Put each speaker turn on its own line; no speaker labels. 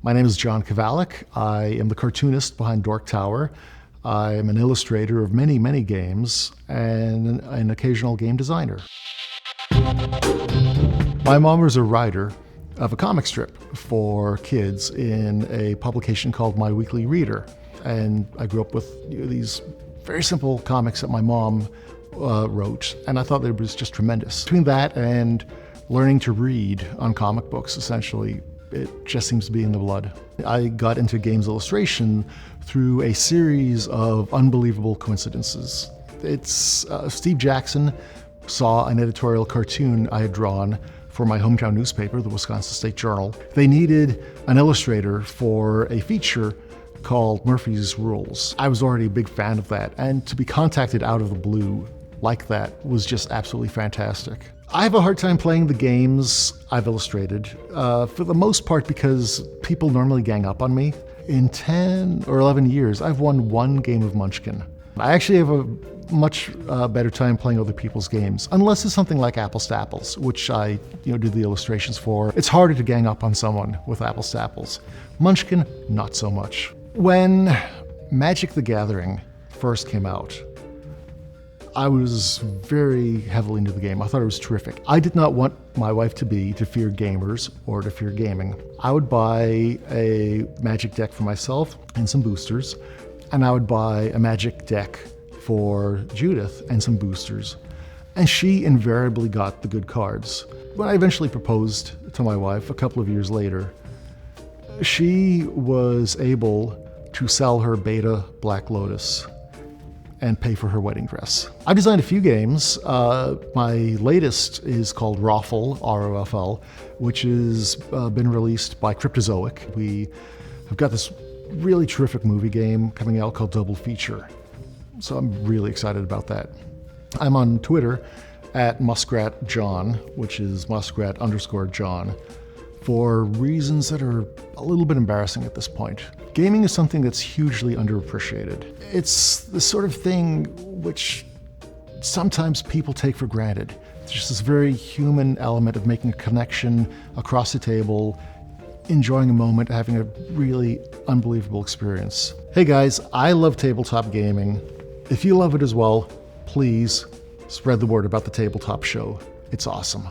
My name is John Kovalic. I am the cartoonist behind Dork Tower. I am an illustrator of many, many games and an occasional game designer. My mom was a writer of a comic strip for kids in a publication called My Weekly Reader. And I grew up with these very simple comics that my mom wrote, and I thought that it was just tremendous. Between that and learning to read on comic books, essentially, it just seems to be in the blood. I got into games illustration through a series of unbelievable coincidences. It's Steve Jackson saw an editorial cartoon I had drawn for my hometown newspaper, the Wisconsin State Journal. They needed an illustrator for a feature called Murphy's Rules. I was already a big fan of that, and to be contacted out of the blue like that was just absolutely fantastic. I have a hard time playing the games I've illustrated, for the most part because people normally gang up on me. In 10 or 11 years, I've won one game of Munchkin. I actually have a much better time playing other people's games, unless it's something like Apples to Apples, which I do the illustrations for. It's harder to gang up on someone with Apples to Apples. Munchkin, not so much. When Magic the Gathering first came out, I was very heavily into the game. I thought it was terrific. I did not want my wife to fear gamers or to fear gaming. I would buy a Magic deck for myself and some boosters, and I would buy a Magic deck for Judith and some boosters. And she invariably got the good cards. When I eventually proposed to my wife a couple of years later, she was able to sell her beta Black Lotus and pay for her wedding dress. I've designed a few games. My latest is called Roffle, R-O-F-L, which has been released by Cryptozoic. We have got this really terrific movie game coming out called Double Feature. So I'm really excited about that. I'm on Twitter at MuskratJohn, which is Muskrat_John, for reasons that are a little bit embarrassing at this point. Gaming is something that's hugely underappreciated. It's the sort of thing which sometimes people take for granted. It's just this very human element of making a connection across the table, enjoying a moment, having a really unbelievable experience. Hey guys, I love tabletop gaming. If you love it as well, please spread the word about the Tabletop Show. It's awesome.